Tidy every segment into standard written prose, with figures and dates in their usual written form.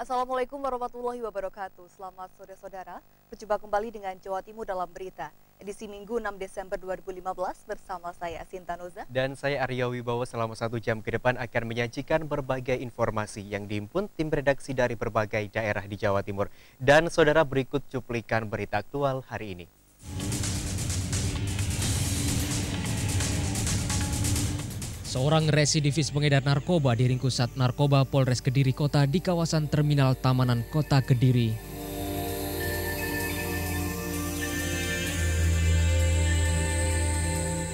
Assalamualaikum warahmatullahi wabarakatuh. Selamat sore saudara. Berjumpa kembali dengan Jawa Timur dalam berita. Edisi Minggu 6 Desember 2015 bersama saya Sinta Nuza. Dan saya Arya Wibowo selama 1 jam ke depan akan menyajikan berbagai informasi yang dihimpun tim redaksi dari berbagai daerah di Jawa Timur. Dan saudara, berikut cuplikan berita aktual hari ini. Seorang residivis pengedar narkoba diringkus Sat Narkoba Polres Kediri Kota di kawasan Terminal Tamanan Kota Kediri.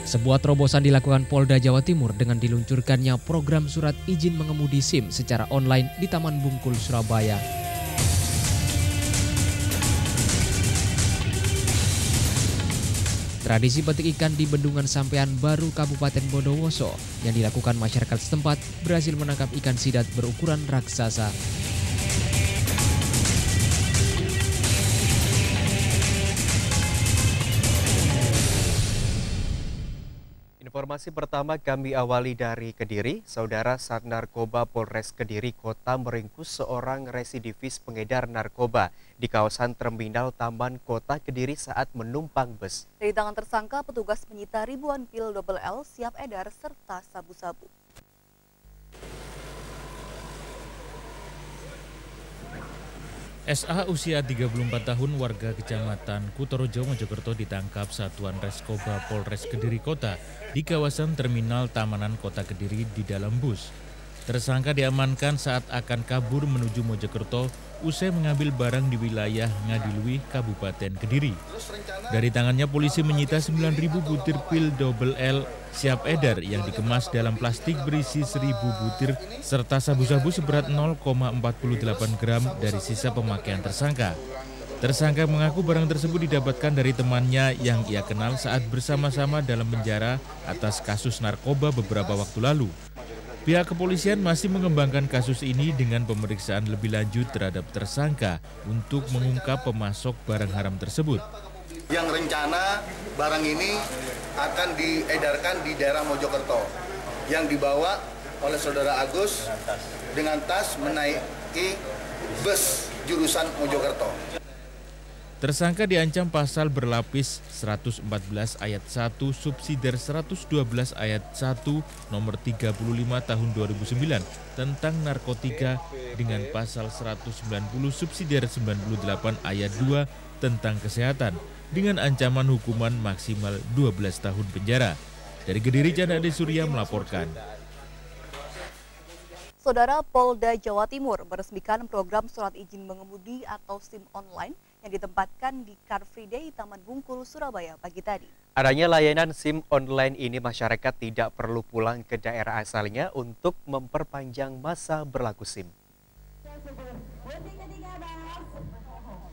Sebuah terobosan dilakukan Polda Jawa Timur dengan diluncurkannya program surat izin mengemudi SIM secara online di Taman Bungkul, Surabaya. Tradisi petik ikan di Bendungan Sampean Baru, Kabupaten Bondowoso yang dilakukan masyarakat setempat berhasil menangkap ikan sidat berukuran raksasa. Informasi pertama kami awali dari Kediri. Saudara, Sat Narkoba Polres Kediri Kota meringkus seorang residivis pengedar narkoba di kawasan Terminal Taman Kota Kediri saat menumpang bus. Dari tangan tersangka, petugas menyita ribuan pil double L siap edar serta sabu-sabu. SA usia 34 tahun warga Kecamatan Kutorojo, Mojokerto ditangkap Satuan Reskoba Polres Kediri Kota di kawasan Terminal Tamanan Kota Kediri di dalam bus. Tersangka diamankan saat akan kabur menuju Mojokerto usai mengambil barang di wilayah Ngadiluih, Kabupaten Kediri. Dari tangannya polisi menyita 9.000 butir pil double L siap edar yang dikemas dalam plastik berisi 1.000 butir serta sabu-sabu seberat 0,48 gram dari sisa pemakaian tersangka. Tersangka mengaku barang tersebut didapatkan dari temannya yang ia kenal saat bersama-sama dalam penjara atas kasus narkoba beberapa waktu lalu. Pihak kepolisian masih mengembangkan kasus ini dengan pemeriksaan lebih lanjut terhadap tersangka untuk mengungkap pemasok barang haram tersebut. Yang rencana barang ini akan diedarkan di daerah Mojokerto, yang dibawa oleh saudara Agus dengan tas menaiki bus jurusan Mojokerto. Tersangka diancam pasal berlapis 114 ayat 1 subsidiar 112 ayat 1 nomor 35 tahun 2009 tentang narkotika dengan pasal 190 subsidiar 98 ayat 2 tentang kesehatan dengan ancaman hukuman maksimal 12 tahun penjara. Dari Kediri, Chandra Surya melaporkan. Saudara, Polda Jawa Timur meresmikan program surat izin mengemudi atau SIM online yang ditempatkan di Car Free Day Taman Bungkul, Surabaya pagi tadi. Adanya layanan SIM online ini, masyarakat tidak perlu pulang ke daerah asalnya untuk memperpanjang masa berlaku SIM.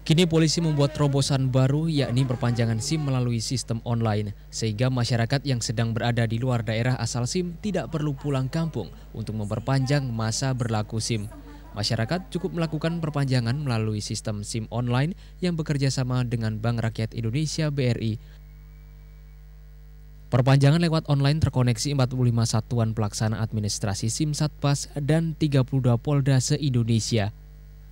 Kini polisi membuat terobosan baru, yakni perpanjangan SIM melalui sistem online, sehingga masyarakat yang sedang berada di luar daerah asal SIM tidak perlu pulang kampung untuk memperpanjang masa berlaku SIM. Masyarakat cukup melakukan perpanjangan melalui sistem SIM online yang bekerja sama dengan Bank Rakyat Indonesia (BRI). Perpanjangan lewat online terkoneksi 45 satuan pelaksana administrasi SIM Satpas dan 32 Polda se-Indonesia.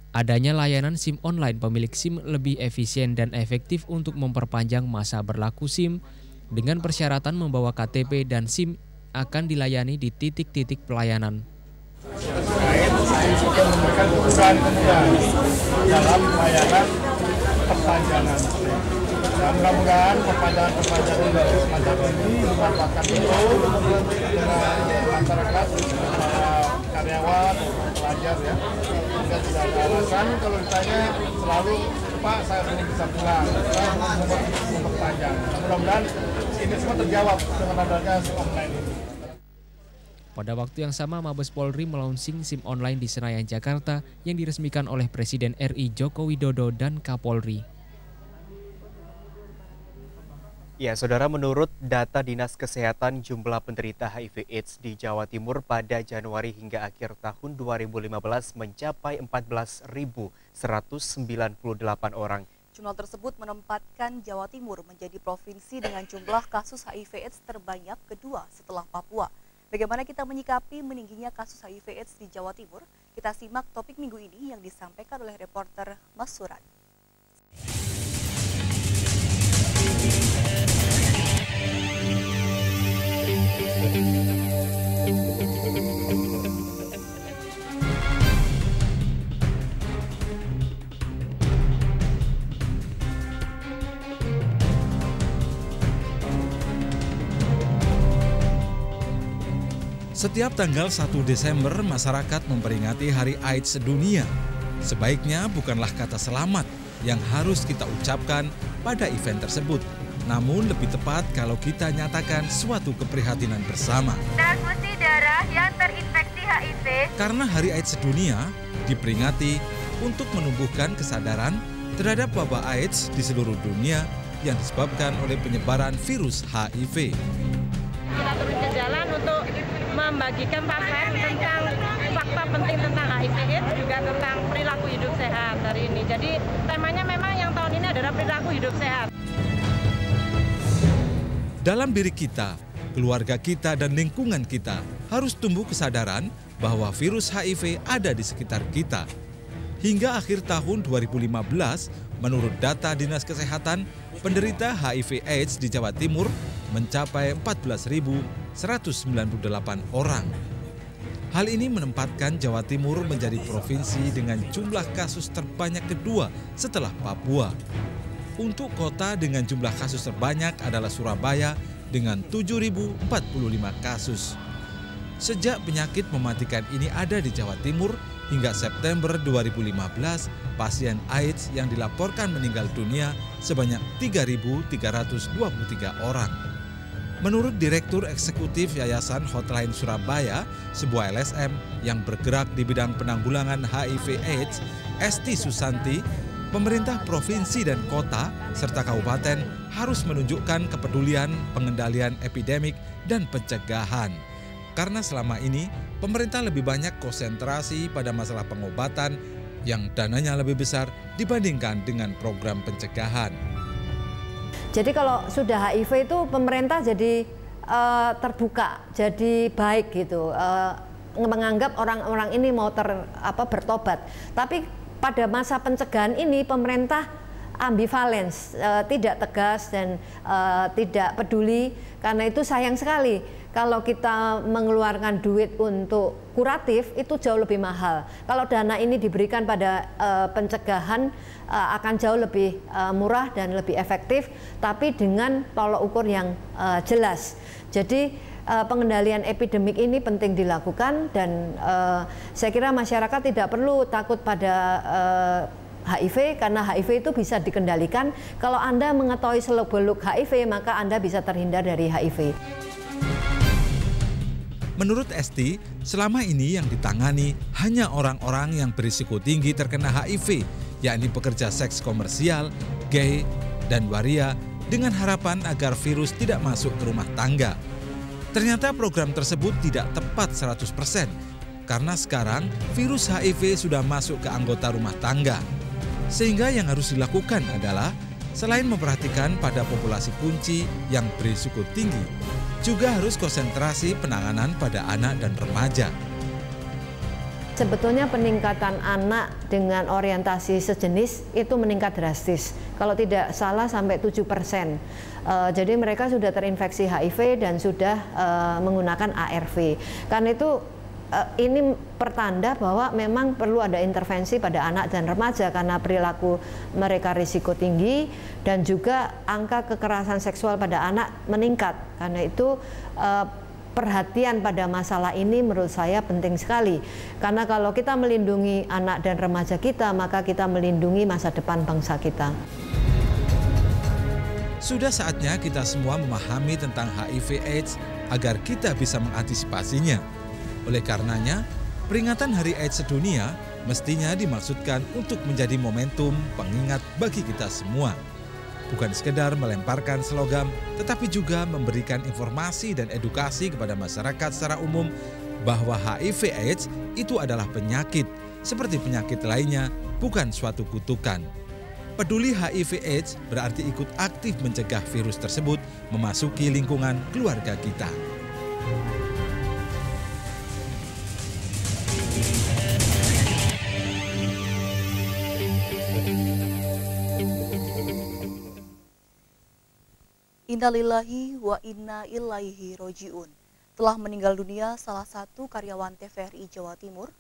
Adanya layanan SIM online, pemilik SIM lebih efisien dan efektif untuk memperpanjang masa berlaku SIM dengan persyaratan membawa KTP dan SIM akan dilayani di titik-titik pelayanan. Yang memberikan kemudahan dalam layanan perpanjangan. Dan mudah-mudahan perpanjangan dari semacam ini dimanfaatkan dengan masyarakat, para karyawan, pelajar ya. Sehingga tidak ada alasan kalau ditanya selalu, Pak, saya belum bisa pulang, saya mau memperpanjang. Mudah-mudahan ini semua terjawab dengan adanya SIM online ini. Pada waktu yang sama, Mabes Polri melaunching SIM online di Senayan, Jakarta yang diresmikan oleh Presiden RI Joko Widodo dan Kapolri. Ya, saudara, menurut data Dinas Kesehatan, jumlah penderita HIV/AIDS di Jawa Timur pada Januari hingga akhir tahun 2015 mencapai 14.198 orang. Jumlah tersebut menempatkan Jawa Timur menjadi provinsi dengan jumlah kasus HIV/AIDS terbanyak kedua setelah Papua. Bagaimana kita menyikapi meningginya kasus HIV/AIDS di Jawa Timur? Kita simak topik minggu ini yang disampaikan oleh reporter Mas Surat. Setiap tanggal 1 Desember, masyarakat memperingati Hari AIDS Sedunia. Sebaiknya bukanlah kata selamat yang harus kita ucapkan pada event tersebut. Namun lebih tepat kalau kita nyatakan suatu keprihatinan bersama. Transfusi darah yang terinfeksi HIV. Karena Hari AIDS Sedunia diperingati untuk menumbuhkan kesadaran terhadap wabah AIDS di seluruh dunia yang disebabkan oleh penyebaran virus HIV. Kita turun ke jalan untuk membagikan paparan tentang fakta penting tentang HIV/AIDS, juga tentang perilaku hidup sehat hari ini. Jadi temanya memang yang tahun ini adalah perilaku hidup sehat. Dalam diri kita, keluarga kita, dan lingkungan kita harus tumbuh kesadaran bahwa virus HIV ada di sekitar kita. Hingga akhir tahun 2015, menurut data Dinas Kesehatan, penderita HIV/AIDS di Jawa Timur mencapai 14.198 orang. Hal ini menempatkan Jawa Timur menjadi provinsi dengan jumlah kasus terbanyak kedua setelah Papua. Untuk kota dengan jumlah kasus terbanyak adalah Surabaya dengan 7.045 kasus. Sejak penyakit mematikan ini ada di Jawa Timur, hingga September 2015, pasien AIDS yang dilaporkan meninggal dunia sebanyak 3.323 orang. Menurut Direktur Eksekutif Yayasan Hotline Surabaya, sebuah LSM yang bergerak di bidang penanggulangan HIV/AIDS, Esti Susanti, pemerintah provinsi dan kota serta kabupaten harus menunjukkan kepedulian pengendalian epidemik dan pencegahan. Karena selama ini pemerintah lebih banyak konsentrasi pada masalah pengobatan yang dananya lebih besar dibandingkan dengan program pencegahan. Jadi kalau sudah HIV itu pemerintah jadi terbuka, jadi baik gitu, menganggap orang-orang ini mau bertobat. Tapi pada masa pencegahan ini pemerintah ambivalens, tidak tegas dan tidak peduli. Karena itu sayang sekali kalau kita mengeluarkan duit untuk kuratif itu jauh lebih mahal. Kalau dana ini diberikan pada pencegahan akan jauh lebih murah dan lebih efektif, tapi dengan tolok ukur yang jelas. Jadi pengendalian epidemik ini penting dilakukan dan saya kira masyarakat tidak perlu takut pada HIV karena HIV itu bisa dikendalikan. Kalau Anda mengetahui seluk-beluk HIV, maka Anda bisa terhindar dari HIV. Menurut Esti, selama ini yang ditangani hanya orang-orang yang berisiko tinggi terkena HIV, yakni pekerja seks komersial, gay, dan waria, dengan harapan agar virus tidak masuk ke rumah tangga. Ternyata program tersebut tidak tepat 100%, karena sekarang virus HIV sudah masuk ke anggota rumah tangga. Sehingga yang harus dilakukan adalah selain memperhatikan pada populasi kunci yang berisiko tinggi, juga harus konsentrasi penanganan pada anak dan remaja. Sebetulnya peningkatan anak dengan orientasi sejenis itu meningkat drastis. Kalau tidak salah sampai 7%. Jadi mereka sudah terinfeksi HIV dan sudah menggunakan ARV. Karena itu ini pertanda bahwa memang perlu ada intervensi pada anak dan remaja karena perilaku mereka risiko tinggi dan juga angka kekerasan seksual pada anak meningkat. Karena itu perhatian pada masalah ini menurut saya penting sekali. Karena kalau kita melindungi anak dan remaja kita, maka kita melindungi masa depan bangsa kita. Sudah saatnya kita semua memahami tentang HIV/AIDS agar kita bisa mengantisipasinya. Oleh karenanya, peringatan Hari AIDS Sedunia mestinya dimaksudkan untuk menjadi momentum pengingat bagi kita semua. Bukan sekedar melemparkan slogan, tetapi juga memberikan informasi dan edukasi kepada masyarakat secara umum bahwa HIV/AIDS itu adalah penyakit, seperti penyakit lainnya, bukan suatu kutukan. Peduli HIV/AIDS berarti ikut aktif mencegah virus tersebut memasuki lingkungan keluarga kita. Innalillahi wa inna ilaihi roji'un. Telah meninggal dunia salah satu karyawan TVRI Jawa Timur,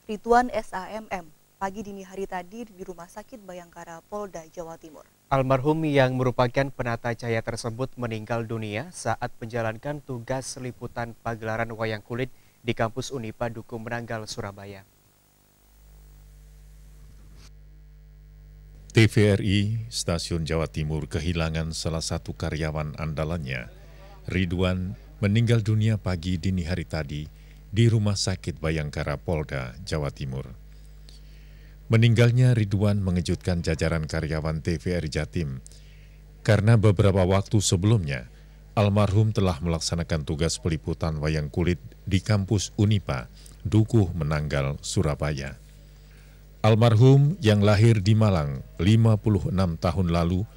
Ridwan SAMM, pagi dini hari tadi di Rumah Sakit Bayangkara Polda Jawa Timur. Almarhum yang merupakan penata cahaya tersebut meninggal dunia saat menjalankan tugas liputan pagelaran wayang kulit di kampus Unipa Duku Menanggal, Surabaya. TVRI Stasiun Jawa Timur kehilangan salah satu karyawan andalannya. Ridwan meninggal dunia pagi dini hari tadi di Rumah Sakit Bayangkara Polda Jawa Timur. Meninggalnya Ridwan mengejutkan jajaran karyawan TVRI Jatim karena beberapa waktu sebelumnya almarhum telah melaksanakan tugas peliputan wayang kulit di kampus Unipa Dukuh Menanggal, Surabaya. Almarhum yang lahir di Malang 56 tahun lalu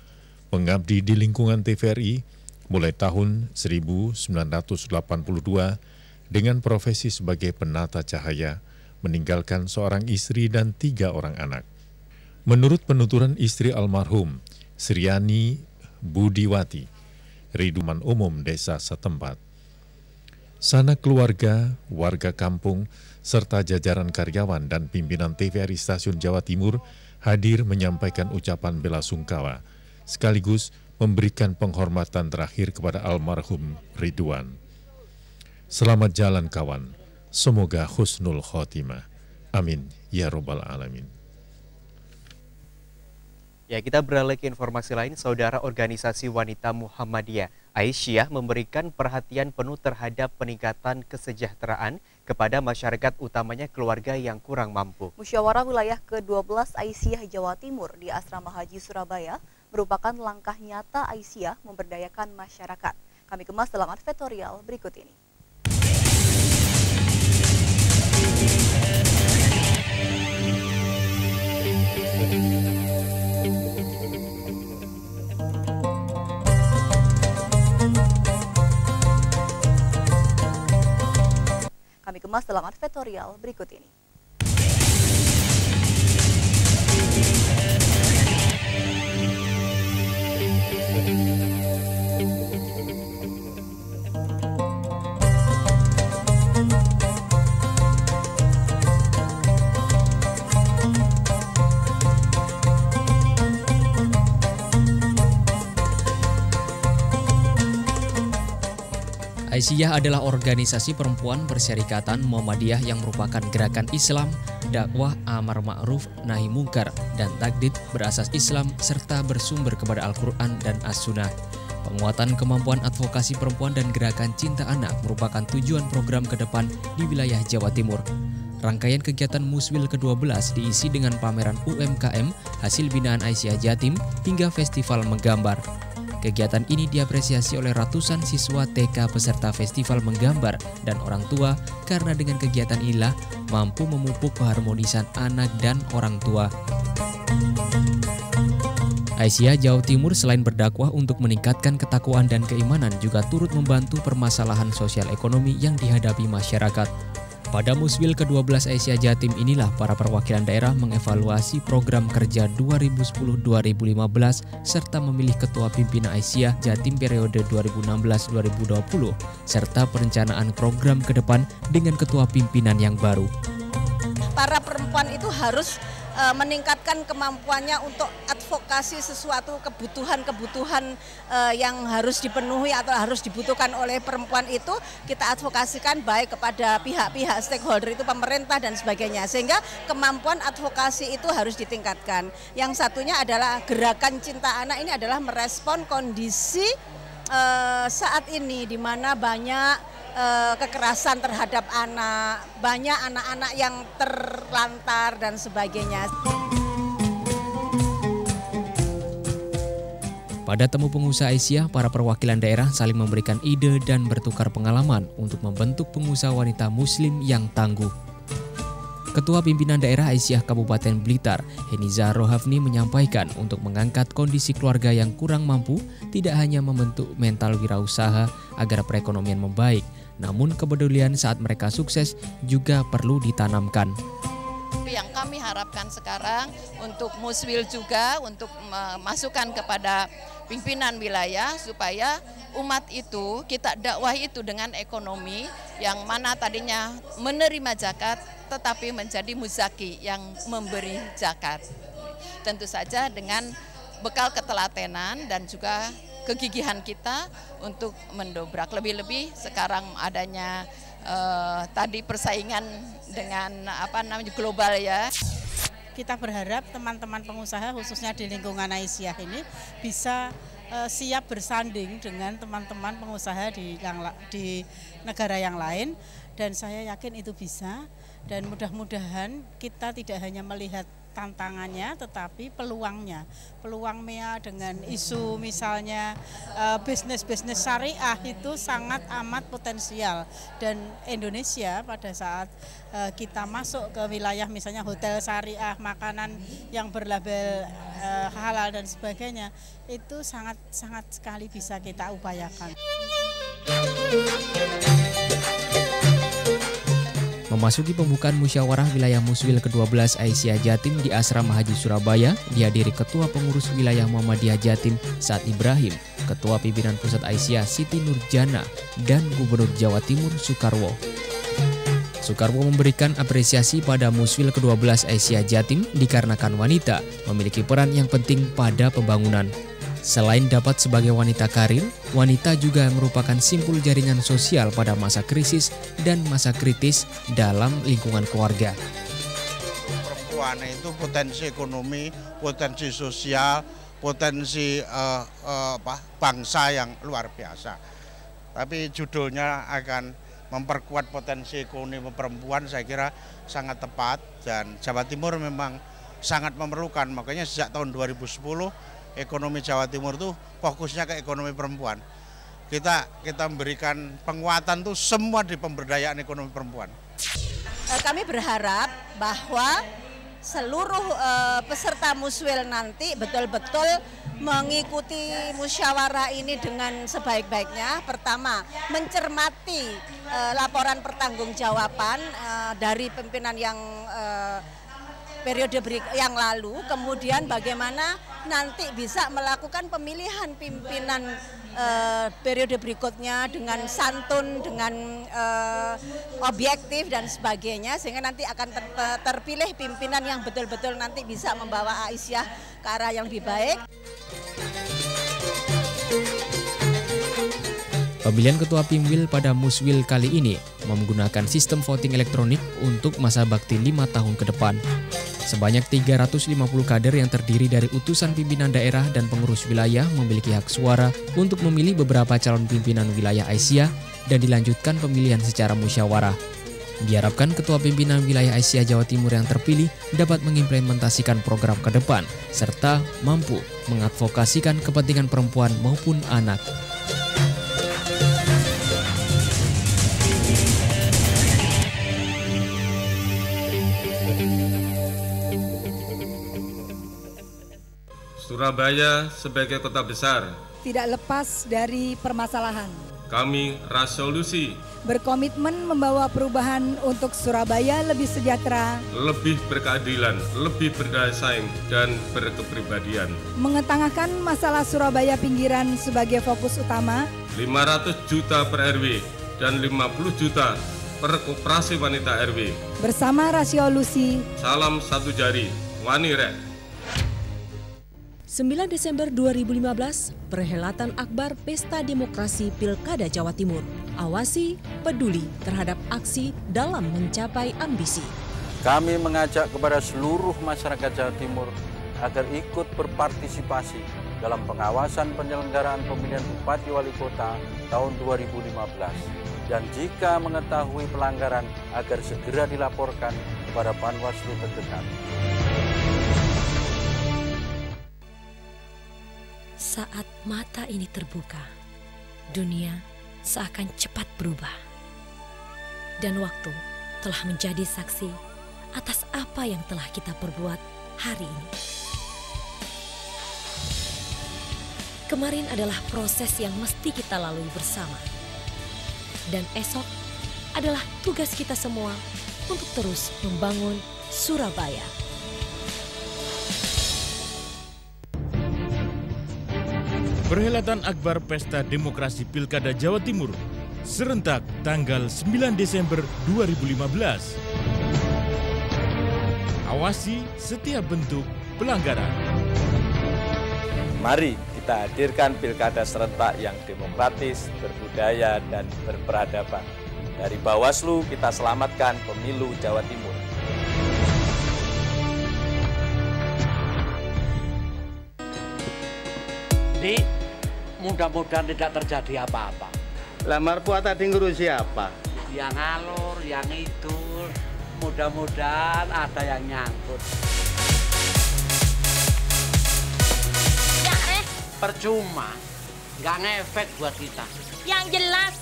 mengabdi di lingkungan TVRI mulai tahun 1982 dengan profesi sebagai penata cahaya, meninggalkan seorang istri dan 3 orang anak. Menurut penuturan istri almarhum, Sriani Budiwati, Ridwan umum desa setempat, sanak keluarga, warga kampung, serta jajaran karyawan dan pimpinan TVRI Stasiun Jawa Timur hadir menyampaikan ucapan bela sungkawa, sekaligus memberikan penghormatan terakhir kepada almarhum Ridwan. Selamat jalan kawan, semoga husnul khotimah. Amin, ya robbal alamin. Ya, kita beralih ke informasi lain. Saudara, organisasi wanita Muhammadiyah Aisyah memberikan perhatian penuh terhadap peningkatan kesejahteraan kepada masyarakat, utamanya keluarga yang kurang mampu. Musyawarah wilayah ke-12 Aisyah Jawa Timur di Asrama Haji Surabaya merupakan langkah nyata Aisyah memberdayakan masyarakat. Kami kemas dalam advertorial berikut ini. Kami kemas dalam advertorial berikut ini. Aisyah adalah organisasi perempuan persyarikatan Muhammadiyah yang merupakan gerakan Islam, dakwah amar ma'ruf nahi mungkar, dan takdid berasas Islam serta bersumber kepada Al-Quran dan As-Sunnah. Penguatan kemampuan advokasi perempuan dan gerakan cinta anak merupakan tujuan program ke depan di wilayah Jawa Timur. Rangkaian kegiatan Muswil ke-12 diisi dengan pameran UMKM, hasil binaan Aisyah Jatim, hingga festival menggambar. Kegiatan ini diapresiasi oleh ratusan siswa TK peserta festival menggambar dan orang tua karena dengan kegiatan inilah mampu memupuk keharmonisan anak dan orang tua. Aisyah Jawa Timur selain berdakwah untuk meningkatkan ketakwaan dan keimanan juga turut membantu permasalahan sosial ekonomi yang dihadapi masyarakat. Pada Muswil ke-12 Aisyah Jatim inilah para perwakilan daerah mengevaluasi program kerja 2010-2015 serta memilih ketua pimpinan Aisyah Jatim periode 2016-2020 serta perencanaan program ke depan dengan ketua pimpinan yang baru. Para perempuan itu harus meningkatkan kemampuannya untuk advokasi sesuatu kebutuhan-kebutuhan yang harus dipenuhi atau harus dibutuhkan oleh perempuan itu kita advokasikan baik kepada pihak-pihak stakeholder itu pemerintah dan sebagainya, sehingga kemampuan advokasi itu harus ditingkatkan. Yang satunya adalah gerakan cinta anak ini adalah merespon kondisi saat ini di mana banyak kekerasan terhadap anak, banyak anak-anak yang terlantar dan sebagainya. Pada temu pengusaha Aisyah, para perwakilan daerah saling memberikan ide dan bertukar pengalaman untuk membentuk pengusaha wanita muslim yang tangguh. Ketua Pimpinan Daerah Aisyah Kabupaten Blitar, Heniza Rohafni menyampaikan untuk mengangkat kondisi keluarga yang kurang mampu tidak hanya membentuk mental wirausaha agar perekonomian membaik, namun kepedulian saat mereka sukses juga perlu ditanamkan. Yang kami harapkan sekarang untuk Muswil juga untuk masukan kepada pimpinan wilayah supaya umat itu kita dakwahi itu dengan ekonomi yang mana tadinya menerima zakat tetapi menjadi muzaki yang memberi zakat. Tentu saja dengan bekal ketelatenan dan juga kegigihan kita untuk mendobrak. Lebih-lebih sekarang adanya tadi persaingan dengan global ya. Kita berharap teman-teman pengusaha khususnya di lingkungan Aisyah ini bisa siap bersanding dengan teman-teman pengusaha di negara yang lain, dan saya yakin itu bisa, dan mudah-mudahan kita tidak hanya melihat tantangannya tetapi peluangnya. Peluang MEA dengan isu misalnya bisnis-bisnis syariah itu sangat amat potensial, dan Indonesia pada saat kita masuk ke wilayah misalnya hotel syariah, makanan yang berlabel halal dan sebagainya, itu sangat sekali bisa kita upayakan. Memasuki pembukaan musyawarah wilayah Muswil ke-12 Aisyah Jatim di Asrama Haji Surabaya, dihadiri Ketua Pengurus Wilayah Muhammadiyah Jatim Saad Ibrahim, Ketua Pimpinan Pusat Aisyah Siti Nurjana, dan Gubernur Jawa Timur Soekarwo. Soekarwo memberikan apresiasi pada Muswil ke-12 Aisyah Jatim dikarenakan wanita memiliki peran yang penting pada pembangunan. Selain dapat sebagai wanita karir, wanita juga merupakan simpul jaringan sosial pada masa krisis dan masa kritis dalam lingkungan keluarga. Perempuan itu potensi ekonomi, potensi sosial, potensi bangsa yang luar biasa. Tapi judulnya akan memperkuat potensi ekonomi perempuan, saya kira sangat tepat, dan Jawa Timur memang sangat memerlukan. Makanya sejak tahun 2010 ekonomi Jawa Timur tuh fokusnya ke ekonomi perempuan. Kita memberikan penguatan tuh semua di pemberdayaan ekonomi perempuan. Kami berharap bahwa seluruh peserta Muswil nanti betul-betul mengikuti musyawarah ini dengan sebaik-baiknya. Pertama, mencermati laporan pertanggungjawaban dari pimpinan yang periode yang lalu, kemudian bagaimana nanti bisa melakukan pemilihan pimpinan periode berikutnya dengan santun, dengan objektif dan sebagainya, sehingga nanti akan terpilih pimpinan yang betul-betul nanti bisa membawa Aisyah ke arah yang lebih baik. Pemilihan Ketua Pimwil pada Muswil kali ini menggunakan sistem voting elektronik untuk masa bakti 5 tahun ke depan. Sebanyak 350 kader yang terdiri dari utusan pimpinan daerah dan pengurus wilayah memiliki hak suara untuk memilih beberapa calon pimpinan wilayah Aisyah dan dilanjutkan pemilihan secara musyawarah. Diharapkan Ketua Pimpinan Wilayah Aisyah Jawa Timur yang terpilih dapat mengimplementasikan program ke depan serta mampu mengadvokasikan kepentingan perempuan maupun anak. Surabaya sebagai kota besar tidak lepas dari permasalahan. Kami resolusi berkomitmen membawa perubahan untuk Surabaya lebih sejahtera, lebih berkeadilan, lebih berdaya saing, dan berkepribadian. Mengetengahkan masalah Surabaya pinggiran sebagai fokus utama. 500 juta per RW dan 50 juta per koperasi wanita RW. Bersama resolusi Salam Satu Jari, Wani Rek. 9 Desember 2015, perhelatan akbar Pesta Demokrasi Pilkada Jawa Timur. Awasi, peduli terhadap aksi dalam mencapai ambisi. Kami mengajak kepada seluruh masyarakat Jawa Timur agar ikut berpartisipasi dalam pengawasan penyelenggaraan pemilihan Bupati Wali Kota tahun 2015. Dan jika mengetahui pelanggaran, agar segera dilaporkan kepada Panwaslu terdekat. Saat mata ini terbuka, dunia seakan cepat berubah. Dan waktu telah menjadi saksi atas apa yang telah kita perbuat hari ini. Kemarin adalah proses yang mesti kita lalui bersama. Dan esok adalah tugas kita semua untuk terus membangun Surabaya. Perhelatan Akbar Pesta Demokrasi Pilkada Jawa Timur serentak tanggal 9 Desember 2015. Awasi setiap bentuk pelanggaran. Mari kita hadirkan pilkada serentak yang demokratis, berbudaya, dan berperadaban. Dari Bawaslu kita selamatkan pemilu Jawa Timur. Dik, mudah-mudahan tidak terjadi apa-apa. Lamar Puat tadi ngurus siapa? Yang ngalur, yang idul, mudah-mudahan ada yang nyangkut. Ya, Percuma, nggak ngefek buat kita. yang jelas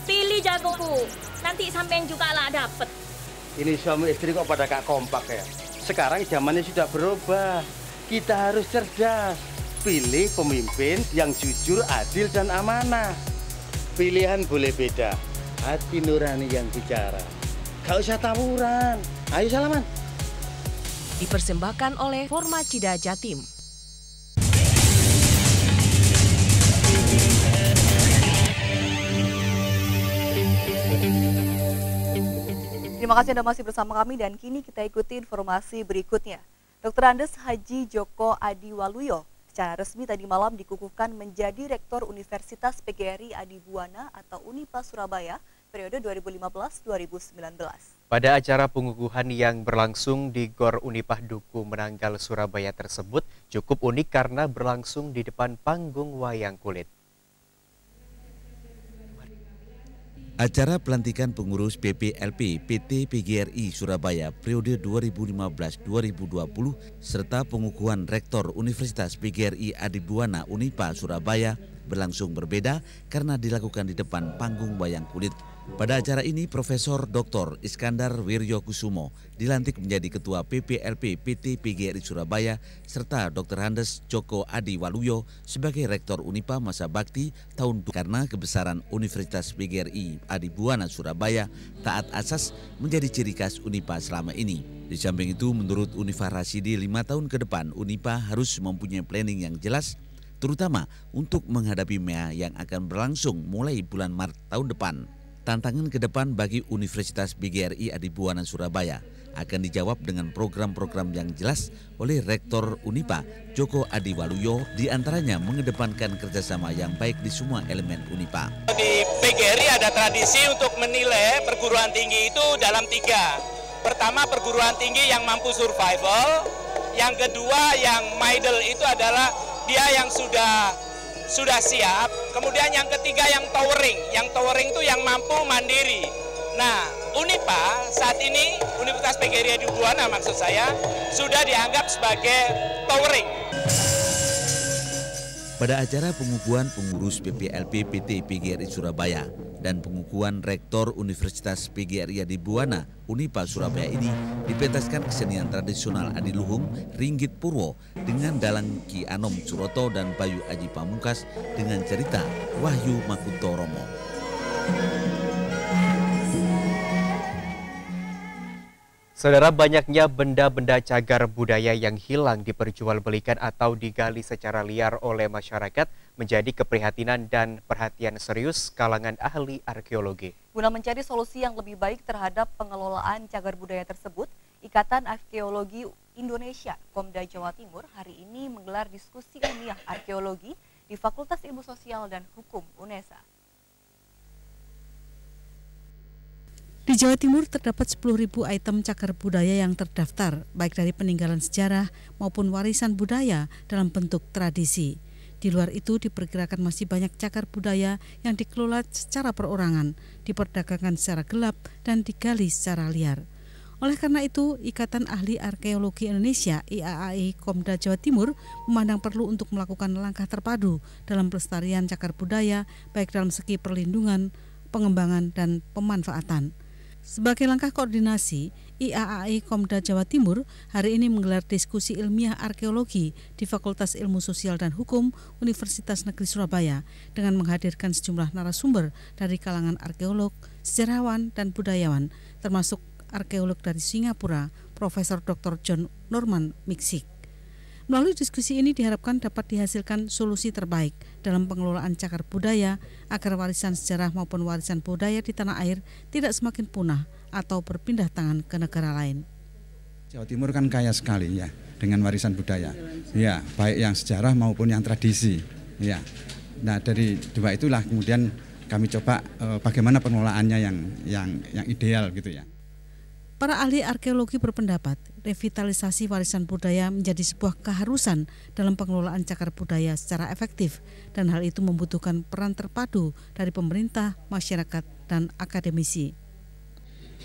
pilih jagoku. Nanti sampean juga lah dapet. Ini suami istri kok pada gak kompak ya? Sekarang zamannya sudah berubah. Kita harus cerdas. Pilih pemimpin yang jujur, adil, dan amanah. Pilihan boleh beda. Hati nurani yang bicara. Gak usah tawuran. Ayo salaman. Dipersembahkan oleh Formacida Jatim. Terima kasih Anda masih bersama kami dan kini kita ikuti informasi berikutnya. Dr. Andes Haji Joko Adiwaluyo secara resmi tadi malam dikukuhkan menjadi Rektor Universitas PGRI Adibuana atau Unipa Surabaya periode 2015-2019. Pada acara pengukuhan yang berlangsung di Gor Unipah Duku Menanggal Surabaya tersebut cukup unik karena berlangsung di depan panggung wayang kulit. Acara pelantikan pengurus PPLP PT PGRI Surabaya periode 2015-2020 serta pengukuhan Rektor Universitas PGRI Adibuana Unipa Surabaya berlangsung berbeda karena dilakukan di depan panggung wayang kulit. Pada acara ini Profesor Dr. Iskandar Wiryokusumo dilantik menjadi Ketua PPLP PT PGRI Surabaya serta Dr. Andes Joko Adiwaluyo sebagai Rektor Unipa masa bakti tahun karena kebesaran Universitas PGRI Adibuana Surabaya taat asas menjadi ciri khas Unipa selama ini. Di samping itu menurut Unifa Rasidi 5 tahun ke depan Unipa harus mempunyai planning yang jelas terutama untuk menghadapi MEA yang akan berlangsung mulai bulan Maret tahun depan. Tantangan ke depan bagi Universitas PGRI Adibuana Surabaya akan dijawab dengan program-program yang jelas oleh Rektor Unipa Joko Adiwaluyo, diantaranya mengedepankan kerjasama yang baik di semua elemen Unipa. Di PGRI ada tradisi untuk menilai perguruan tinggi itu dalam 3. Pertama, perguruan tinggi yang mampu survival. Yang kedua, yang middle itu adalah dia yang sudah siap. Kemudian yang ketiga yang towering. Yang towering itu yang mampu mandiri. Nah, Unipa saat ini, Universitas PGRI Adibuana maksud saya, sudah dianggap sebagai towering. Pada acara pengukuhan pengurus PPLP PT PGRI Surabaya dan pengukuhan Rektor Universitas PGRI Adibuana Unipa Surabaya ini dipentaskan kesenian tradisional Adiluhung Ringgit Purwo dengan dalang Ki Anom Suroto dan Bayu Aji Pamungkas dengan cerita Wahyu Makunto Romo. Saudara, banyaknya benda-benda cagar budaya yang hilang diperjualbelikan atau digali secara liar oleh masyarakat menjadi keprihatinan dan perhatian serius kalangan ahli arkeologi. Guna mencari solusi yang lebih baik terhadap pengelolaan cagar budaya tersebut, Ikatan Arkeologi Indonesia Komda Jawa Timur hari ini menggelar diskusi ilmiah arkeologi di Fakultas Ilmu Sosial dan Hukum UNESA. Di Jawa Timur terdapat 10.000 item cagar budaya yang terdaftar, baik dari peninggalan sejarah maupun warisan budaya dalam bentuk tradisi. Di luar itu diperkirakan masih banyak cagar budaya yang dikelola secara perorangan, diperdagangkan secara gelap, dan digali secara liar. Oleh karena itu, Ikatan Ahli Arkeologi Indonesia IAAI Komda Jawa Timur memandang perlu untuk melakukan langkah terpadu dalam pelestarian cagar budaya, baik dalam segi perlindungan, pengembangan, dan pemanfaatan. Sebagai langkah koordinasi, IAAI Komda Jawa Timur hari ini menggelar diskusi ilmiah arkeologi di Fakultas Ilmu Sosial dan Hukum Universitas Negeri Surabaya dengan menghadirkan sejumlah narasumber dari kalangan arkeolog, sejarawan, dan budayawan, termasuk arkeolog dari Singapura, Profesor Dr. John Norman Miksik. Melalui diskusi ini diharapkan dapat dihasilkan solusi terbaik dalam pengelolaan cagar budaya agar warisan sejarah maupun warisan budaya di tanah air tidak semakin punah atau berpindah tangan ke negara lain. Jawa Timur kan kaya sekali ya dengan warisan budaya, ya baik yang sejarah maupun yang tradisi. Ya, nah dari dua itulah kemudian kami coba bagaimana pengelolaannya yang ideal gitu ya. Para ahli arkeologi berpendapat revitalisasi warisan budaya menjadi sebuah keharusan dalam pengelolaan cagar budaya secara efektif dan hal itu membutuhkan peran terpadu dari pemerintah, masyarakat, dan akademisi.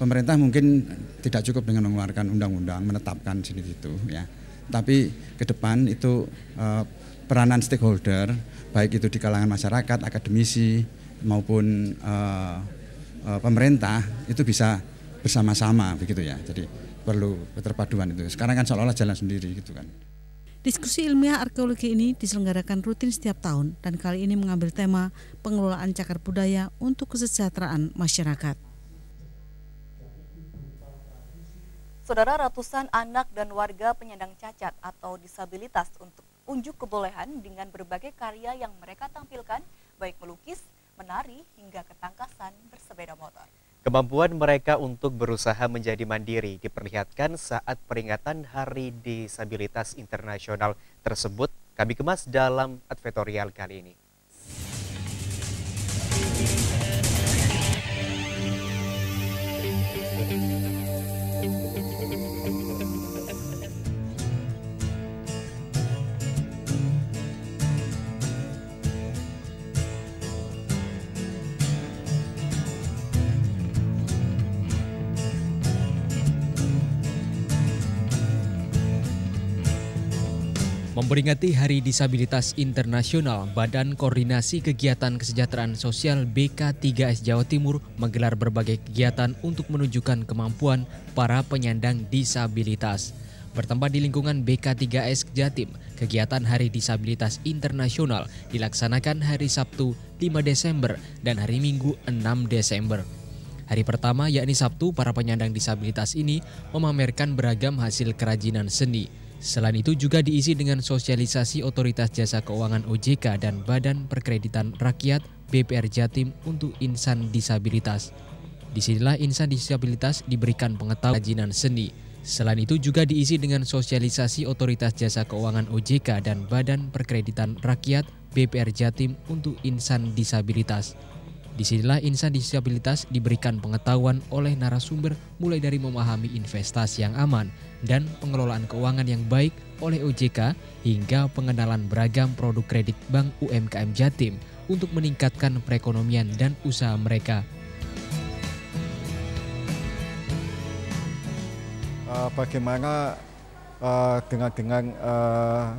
Pemerintah mungkin tidak cukup dengan mengeluarkan undang-undang menetapkan sini itu ya, tapi ke depan itu peranan stakeholder baik itu di kalangan masyarakat, akademisi maupun pemerintah itu bisa bersama-sama begitu ya. Jadi perlu keterpaduan itu. Sekarang kan seolah-olah jalan sendiri gitu kan. Diskusi ilmiah arkeologi ini diselenggarakan rutin setiap tahun dan kali ini mengambil tema pengelolaan cagar budaya untuk kesejahteraan masyarakat. Saudara, ratusan anak dan warga penyandang cacat atau disabilitas untuk unjuk kebolehan dengan berbagai karya yang mereka tampilkan, baik melukis, menari, hingga ketangkasan bersepeda motor. Kemampuan mereka untuk berusaha menjadi mandiri diperlihatkan saat peringatan Hari Disabilitas Internasional tersebut. Kami kemas dalam advertorial kali ini. Memperingati Hari Disabilitas Internasional, Badan Koordinasi Kegiatan Kesejahteraan Sosial BK3S Jawa Timur menggelar berbagai kegiatan untuk menunjukkan kemampuan para penyandang disabilitas. Bertempat di lingkungan BK3S Jatim, kegiatan Hari Disabilitas Internasional dilaksanakan hari Sabtu 5 Desember dan hari Minggu 6 Desember. Hari pertama yakni Sabtu, para penyandang disabilitas ini memamerkan beragam hasil kerajinan seni. Selain itu juga diisi dengan sosialisasi Otoritas Jasa Keuangan OJK dan Badan Perkreditan Rakyat BPR Jatim untuk insan disabilitas. Disinilah insan disabilitas diberikan pengetahuan kerajinan seni. Selain itu juga diisi dengan sosialisasi Otoritas Jasa Keuangan OJK dan Badan Perkreditan Rakyat BPR Jatim untuk insan disabilitas. Disinilah insan disabilitas diberikan pengetahuan oleh narasumber mulai dari memahami investasi yang aman dan pengelolaan keuangan yang baik oleh OJK hingga pengenalan beragam produk kredit Bank UMKM Jatim untuk meningkatkan perekonomian dan usaha mereka. Bagaimana dengan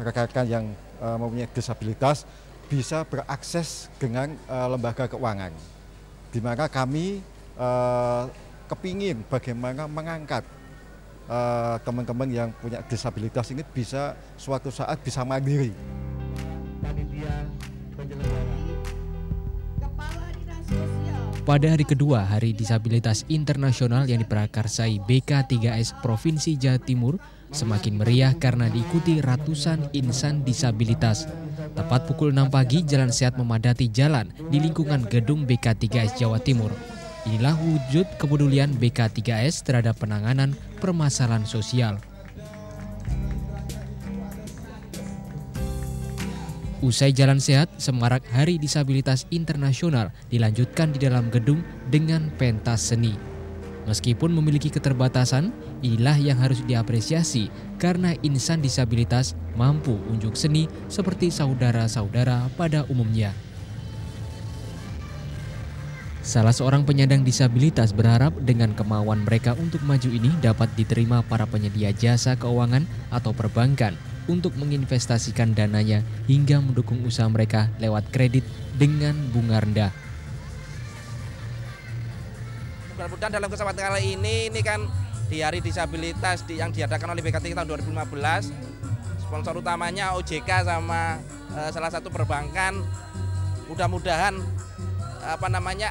rekan-rekan yang mempunyai disabilitas bisa berakses dengan lembaga keuangan, di mana kami kepingin bagaimana mengangkat teman-teman yang punya disabilitas ini bisa suatu saat bisa mandiri. Pada hari kedua Hari Disabilitas Internasional yang diprakarsai BK3S Provinsi Jawa Timur semakin meriah karena diikuti ratusan insan disabilitas. Tepat pukul 6 pagi, jalan sehat memadati jalan di lingkungan gedung BK3S Jawa Timur. Inilah wujud kepedulian BK3S terhadap penanganan permasalahan sosial. Usai jalan sehat, semarak Hari Disabilitas Internasional dilanjutkan di dalam gedung dengan pentas seni. Meskipun memiliki keterbatasan, inilah yang harus diapresiasi karena insan disabilitas mampu unjuk seni seperti saudara-saudara pada umumnya. Salah seorang penyandang disabilitas berharap dengan kemauan mereka untuk maju ini dapat diterima para penyedia jasa keuangan atau perbankan untuk menginvestasikan dananya hingga mendukung usaha mereka lewat kredit dengan bunga rendah. Mudah-mudahan dalam kesempatan kali ini kan di Hari Disabilitas yang diadakan oleh BK3 tahun 2015, sponsor utamanya OJK sama salah satu perbankan, mudah-mudahan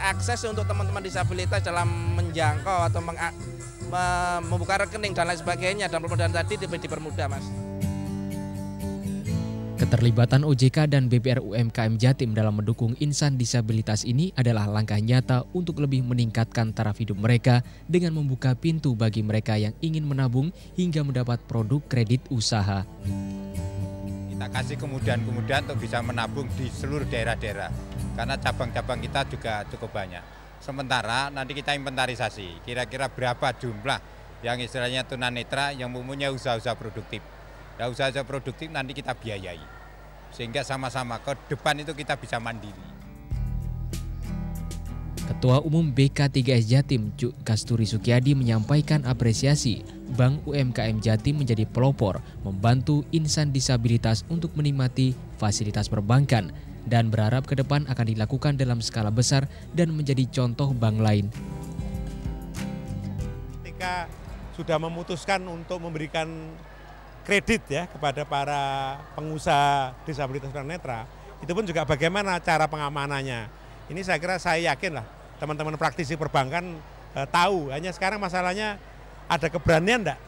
akses untuk teman-teman disabilitas dalam menjangkau atau membuka rekening dan lain sebagainya dan mudah-mudahan tadi dipermudah, Mas. Keterlibatan OJK dan BPR UMKM Jatim dalam mendukung insan disabilitas ini adalah langkah nyata untuk lebih meningkatkan taraf hidup mereka dengan membuka pintu bagi mereka yang ingin menabung hingga mendapat produk kredit usaha. Kita kasih kemudahan-kemudahan untuk bisa menabung di seluruh daerah-daerah karena cabang-cabang kita juga cukup banyak. Sementara nanti kita inventarisasi kira-kira berapa jumlah yang istilahnya tunanetra yang mempunyai usaha-usaha produktif. Nah, usaha-usaha produktif nanti kita biayai, sehingga sama-sama ke depan itu kita bisa mandiri. Ketua Umum BK3S Jatim, Cuk Kasturi Sukiyadi menyampaikan apresiasi Bank UMKM Jatim menjadi pelopor membantu insan disabilitas untuk menikmati fasilitas perbankan dan berharap ke depan akan dilakukan dalam skala besar dan menjadi contoh bank lain. Ketika sudah memutuskan untuk memberikan kredit ya kepada para pengusaha disabilitas tunanetra, itu pun juga bagaimana cara pengamanannya. Ini saya kira saya yakin lah teman-teman praktisi perbankan tahu, hanya sekarang masalahnya ada keberanian enggak?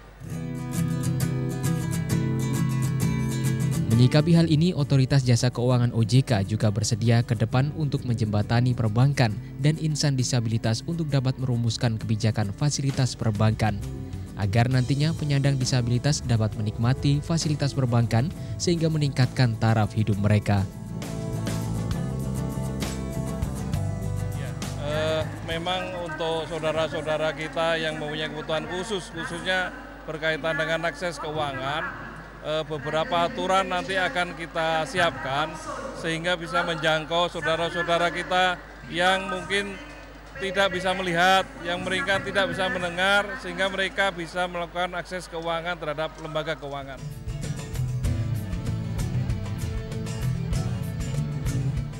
Menyikapi hal ini, Otoritas Jasa Keuangan OJK juga bersedia ke depan untuk menjembatani perbankan dan insan disabilitas untuk dapat merumuskan kebijakan fasilitas perbankan, agar nantinya penyandang disabilitas dapat menikmati fasilitas perbankan sehingga meningkatkan taraf hidup mereka. Memang untuk saudara-saudara kita yang mempunyai kebutuhan khususnya berkaitan dengan akses keuangan, beberapa aturan nanti akan kita siapkan sehingga bisa menjangkau saudara-saudara kita yang mungkin tidak bisa melihat, yang mereka tidak bisa mendengar, sehingga mereka bisa melakukan akses keuangan terhadap lembaga keuangan.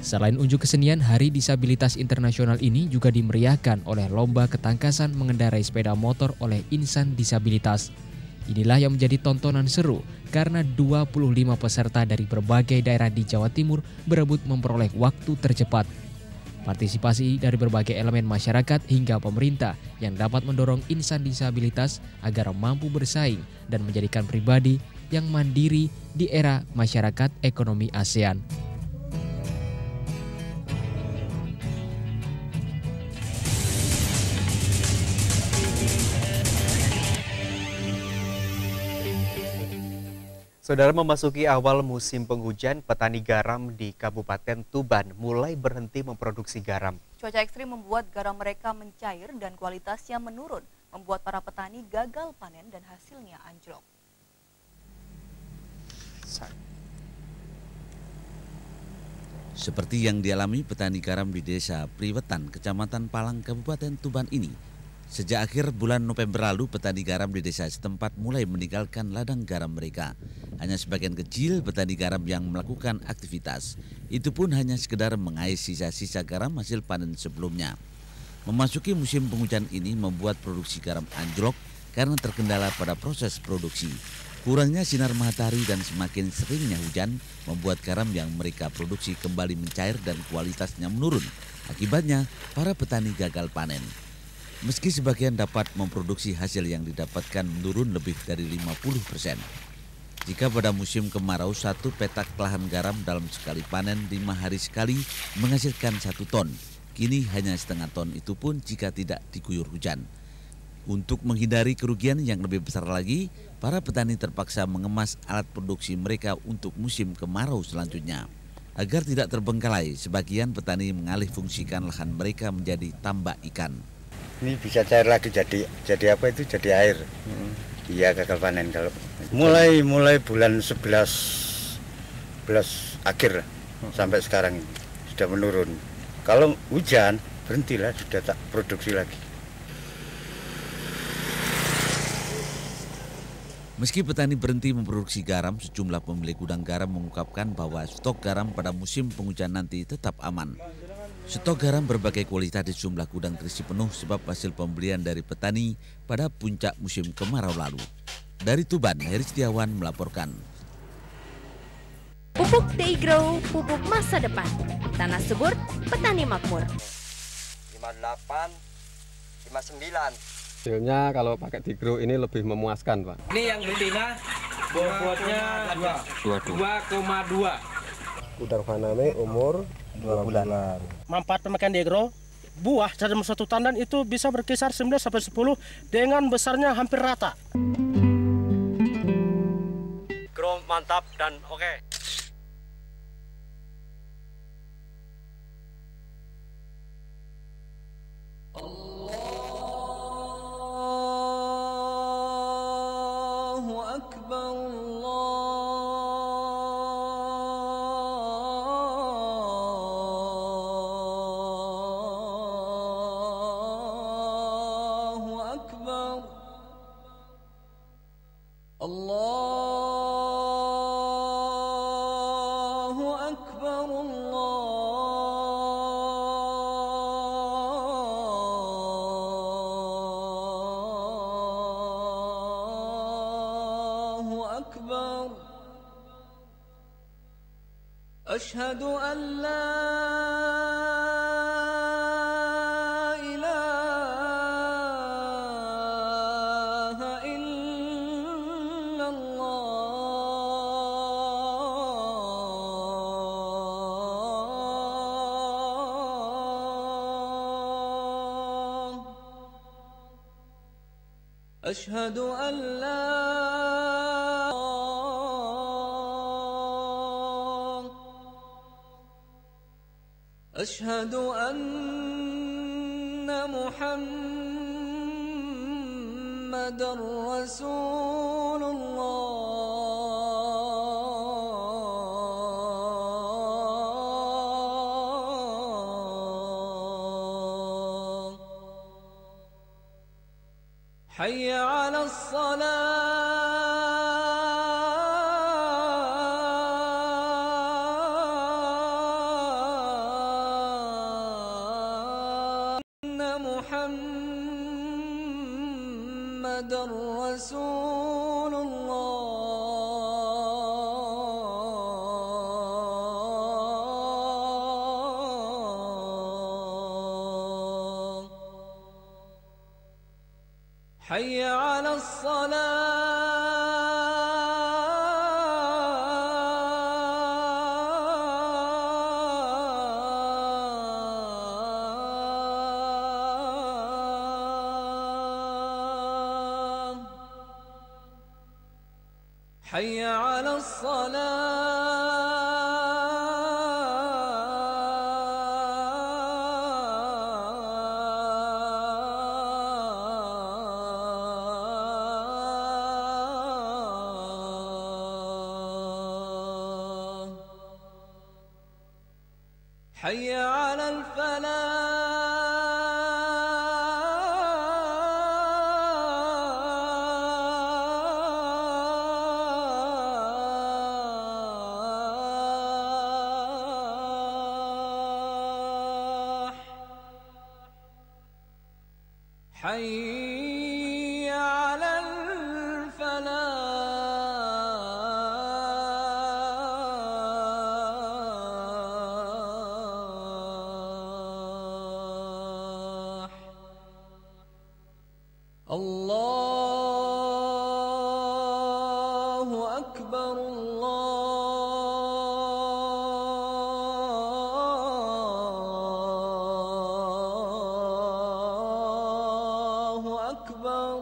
Selain unjuk kesenian, Hari Disabilitas Internasional ini juga dimeriahkan oleh lomba ketangkasan mengendarai sepeda motor oleh insan disabilitas. Inilah yang menjadi tontonan seru karena 25 peserta dari berbagai daerah di Jawa Timur berebut memperoleh waktu tercepat. Partisipasi dari berbagai elemen masyarakat hingga pemerintah yang dapat mendorong insan disabilitas agar mampu bersaing dan menjadikan pribadi yang mandiri di era masyarakat ekonomi ASEAN. Saudara, memasuki awal musim penghujan, petani garam di Kabupaten Tuban mulai berhenti memproduksi garam. Cuaca ekstrim membuat garam mereka mencair dan kualitasnya menurun, membuat para petani gagal panen dan hasilnya anjlok. Seperti yang dialami petani garam di Desa Priwetan, Kecamatan Palang, Kabupaten Tuban ini. Sejak akhir bulan November lalu, petani garam di desa setempat mulai meninggalkan ladang garam mereka. Hanya sebagian kecil petani garam yang melakukan aktivitas. Itu pun hanya sekedar mengais sisa-sisa garam hasil panen sebelumnya. Memasuki musim penghujan ini membuat produksi garam anjlok karena terkendala pada proses produksi. Kurangnya sinar matahari dan semakin seringnya hujan membuat garam yang mereka produksi kembali mencair dan kualitasnya menurun. Akibatnya, para petani gagal panen. Meski sebagian dapat memproduksi, hasil yang didapatkan menurun lebih dari 50%. Jika pada musim kemarau, satu petak lahan garam dalam sekali panen 5 hari sekali menghasilkan 1 ton. Kini hanya setengah ton, itu pun jika tidak diguyur hujan. Untuk menghindari kerugian yang lebih besar lagi, para petani terpaksa mengemas alat produksi mereka untuk musim kemarau selanjutnya. Agar tidak terbengkalai, sebagian petani mengalih fungsikan lahan mereka menjadi tambak ikan. Ini bisa cair lagi jadi apa itu, jadi air. Iya, gagal panen kalau mulai bulan 11 akhir sampai sekarang ini sudah menurun. Kalau hujan berhentilah, sudah tak produksi lagi. Meski petani berhenti memproduksi garam, sejumlah pemilik gudang garam mengungkapkan bahwa stok garam pada musim penghujan nanti tetap aman. Stok garam berbagai kualitas di sejumlah gudang terisi penuh sebab hasil pembelian dari petani pada puncak musim kemarau lalu. Dari Tuban, Heri Setiawan melaporkan. Pupuk T-Grow, pupuk masa depan. Tanah subur, petani makmur. 58, 59. Hasilnya kalau pakai T-Grow ini lebih memuaskan, Pak. Ini yang betina Bobotnya 2,2. Udang faname umur 2 bulan. Manfaat pemakaian Degro, buah dalam suatu tandan itu bisa berkisar 9-10 dengan besarnya hampir rata. Gro mantap dan oke. Allahu Akbar, Allahu Akbar, Allahu Akbar, Allahu Akbar. Asyhadu an la ilaha illallah. Asyhadu an la أشهد أن محمد رسول الله. حي على محمد رسول الله. حي على الصلاة. حي على الصلاة. حي على الفلاح. حي على الفلاح. الله أكبر، الله أكبر.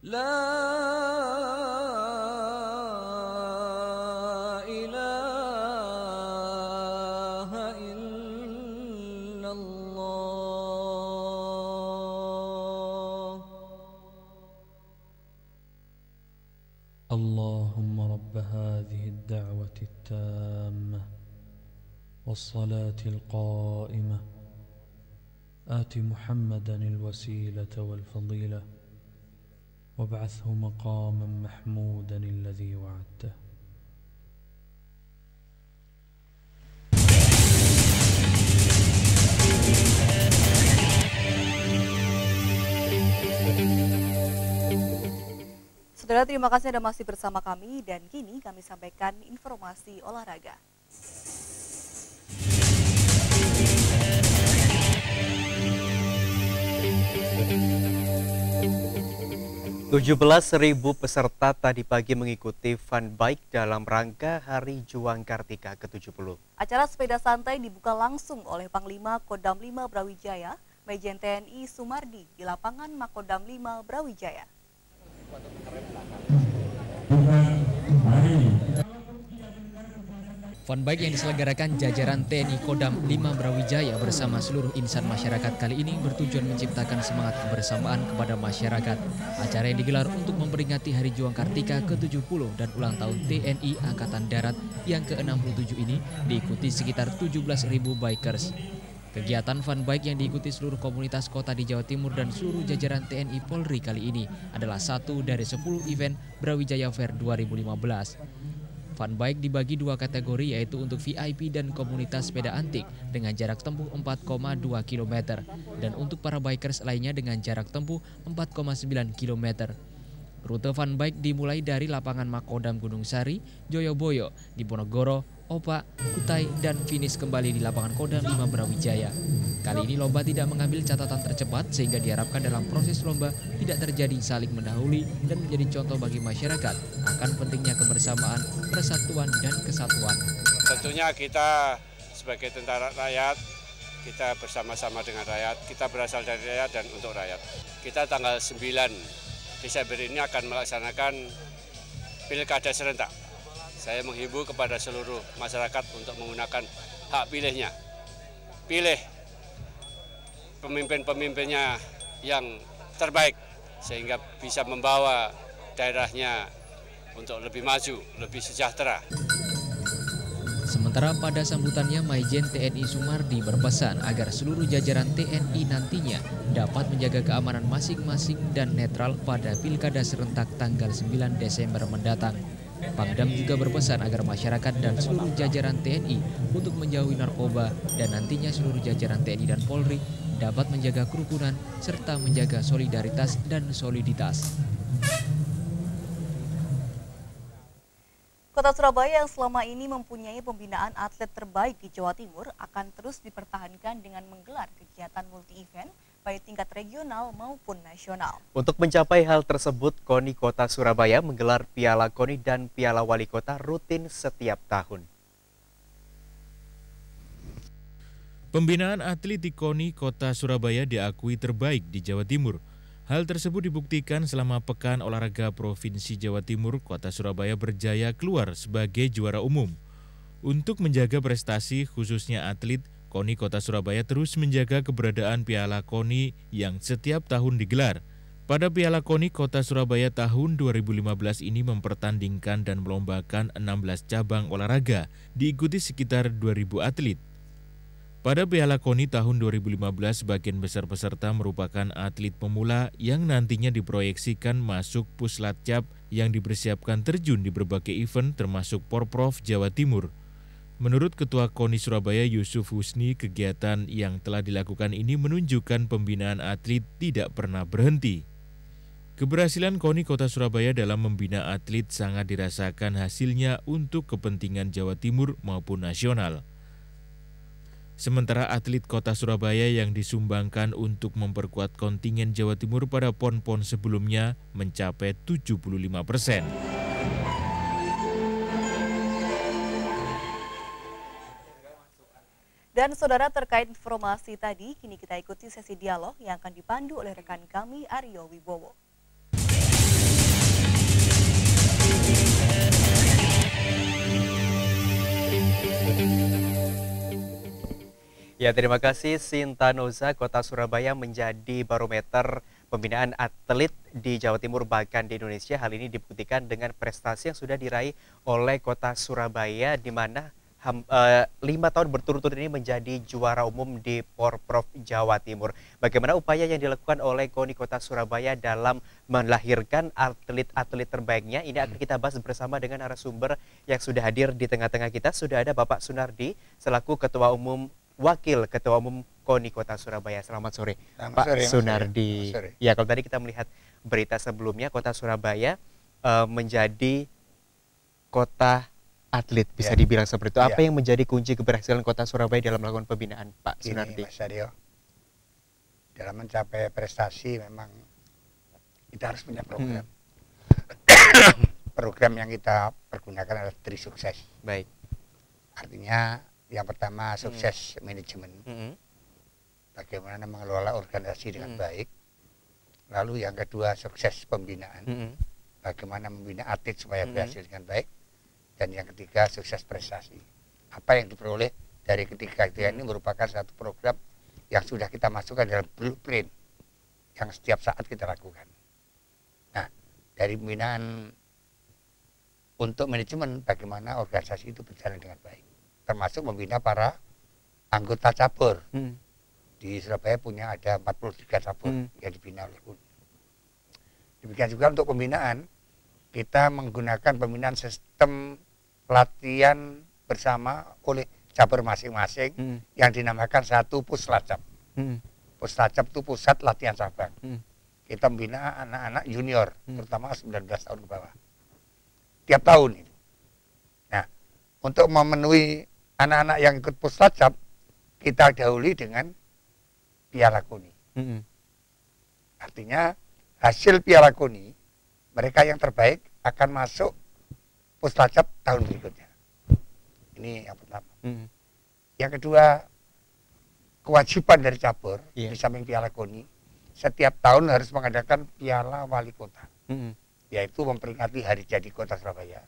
لا إله إلا الله. اللهم رب هذه الدعوة التامة والصلاة القائمة آت محمدا الوسيلة والفضيلة وابعثه مقاما محمودا الذي وعدته. Saudara, terima kasih Anda masih bersama kami dan kini kami sampaikan informasi olahraga. 17.000 peserta tadi pagi mengikuti fun bike dalam rangka Hari Juang Kartika ke-70. Acara sepeda santai dibuka langsung oleh Panglima Kodam 5 Brawijaya, Majen TNI Sumardi di lapangan Makodam 5 Brawijaya. Fun bike yang diselenggarakan jajaran TNI Kodam 5 Brawijaya bersama seluruh insan masyarakat kali ini bertujuan menciptakan semangat kebersamaan kepada masyarakat. Acara yang digelar untuk memperingati Hari Juang Kartika ke-70 dan ulang tahun TNI Angkatan Darat yang ke-67 ini diikuti sekitar 17.000 bikers. Kegiatan fun bike yang diikuti seluruh komunitas kota di Jawa Timur dan seluruh jajaran TNI Polri kali ini adalah satu dari 10 event Brawijaya Fair 2015. Fun bike dibagi dua kategori, yaitu untuk VIP dan komunitas sepeda antik dengan jarak tempuh 4,2 km dan untuk para bikers lainnya dengan jarak tempuh 4,9 km. Rute fun bike dimulai dari lapangan Makodam Gunung Sari, Joyoboyo, Diponegoro, Opak, Kutai, dan finish kembali di lapangan Kodam 5 Brawijaya. Kali ini lomba tidak mengambil catatan tercepat sehingga diharapkan dalam proses lomba tidak terjadi saling mendahului dan menjadi contoh bagi masyarakat akan pentingnya kebersamaan, persatuan, dan kesatuan. Tentunya kita sebagai tentara rakyat, kita bersama-sama dengan rakyat, kita berasal dari rakyat dan untuk rakyat. Kita tanggal 9 Desember ini akan melaksanakan pilkada serentak. Saya menghimbau kepada seluruh masyarakat untuk menggunakan hak pilihnya. Pilih pemimpin-pemimpinnya yang terbaik sehingga bisa membawa daerahnya untuk lebih maju, lebih sejahtera. Sementara pada sambutannya, Majen TNI Sumardi berpesan agar seluruh jajaran TNI nantinya dapat menjaga keamanan masing-masing dan netral pada pilkada serentak tanggal 9 Desember mendatang. Pangdam juga berpesan agar masyarakat dan seluruh jajaran TNI untuk menjauhi narkoba dan nantinya seluruh jajaran TNI dan Polri dapat menjaga kerukunan serta menjaga solidaritas dan soliditas. Kota Surabaya yang selama ini mempunyai pembinaan atlet terbaik di Jawa Timur akan terus dipertahankan dengan menggelar kegiatan multi-event baik tingkat regional maupun nasional. Untuk mencapai hal tersebut, KONI Kota Surabaya menggelar Piala KONI dan Piala Wali Kota rutin setiap tahun. Pembinaan atlet di KONI Kota Surabaya diakui terbaik di Jawa Timur. Hal tersebut dibuktikan selama Pekan Olahraga Provinsi Jawa Timur, Kota Surabaya berjaya keluar sebagai juara umum. Untuk menjaga prestasi khususnya atlet, KONI Kota Surabaya terus menjaga keberadaan Piala KONI yang setiap tahun digelar. Pada Piala KONI Kota Surabaya tahun 2015 ini mempertandingkan dan melombakan 16 cabang olahraga, diikuti sekitar 2.000 atlet. Pada Piala KONI tahun 2015, sebagian besar peserta merupakan atlet pemula yang nantinya diproyeksikan masuk Puslatcap yang dipersiapkan terjun di berbagai event termasuk Porprov Jawa Timur. Menurut Ketua KONI Surabaya Yusuf Husni, kegiatan yang telah dilakukan ini menunjukkan pembinaan atlet tidak pernah berhenti. Keberhasilan KONI Kota Surabaya dalam membina atlet sangat dirasakan hasilnya untuk kepentingan Jawa Timur maupun nasional. Sementara atlet Kota Surabaya yang disumbangkan untuk memperkuat kontingen Jawa Timur pada PON-PON sebelumnya mencapai 75%. Dan saudara, terkait informasi tadi, kini kita ikuti sesi dialog yang akan dipandu oleh rekan kami Aryo Wibowo. Ya, terima kasih Sinta Noza. Kota Surabaya menjadi barometer pembinaan atlet di Jawa Timur bahkan di Indonesia. Hal ini dibuktikan dengan prestasi yang sudah diraih oleh Kota Surabaya di mana 5 tahun berturut-turut ini menjadi juara umum di Porprov Jawa Timur. Bagaimana upaya yang dilakukan oleh KONI Kota Surabaya dalam melahirkan atlet-atlet terbaiknya? Ini akan kita bahas bersama dengan narasumber yang sudah hadir di tengah-tengah kita. Sudah ada Bapak Sunardi selaku Wakil Ketua Umum KONI Kota Surabaya. Selamat sore, Pak Sunardi. Ya, kalau tadi kita melihat berita sebelumnya, Kota Surabaya menjadi kota atlet, bisa dibilang seperti itu. Apa yang menjadi kunci keberhasilan Kota Surabaya dalam melakukan pembinaan, Pak Sunardi? Mas Aryo, dalam mencapai prestasi memang kita harus punya program. Program yang kita pergunakan adalah Tri Sukses. Baik. Artinya yang pertama sukses manajemen. Bagaimana mengelola organisasi dengan baik. Lalu yang kedua sukses pembinaan. Bagaimana membina atlet supaya berhasil dengan baik. Dan yang ketiga sukses prestasi. Apa yang diperoleh dari ketiga itu ini merupakan satu program yang sudah kita masukkan dalam blueprint yang setiap saat kita lakukan. Nah, dari pembinaan untuk manajemen bagaimana organisasi itu berjalan dengan baik, termasuk membina para anggota cabur. Di Surabaya punya ada 43 cabur yang dibina oleh KUN. Demikian juga untuk pembinaan, kita menggunakan pembinaan sistem pelatihan bersama oleh cabur masing-masing yang dinamakan satu puslacap. Puslacap itu pusat latihan cabang. Kita membina anak-anak junior, terutama 19 tahun ke bawah. Tiap tahun itu. Nah, untuk memenuhi anak-anak yang ikut puslacap, kita dahului dengan Piala KONI. Artinya hasil Piala KONI, mereka yang terbaik akan masuk puslacap tahun berikutnya. Ini yang pertama. Yang kedua, kewajiban dari cabur di samping Piala KONI, setiap tahun harus mengadakan Piala Wali Kota. Yaitu memperingati hari jadi Kota Surabaya.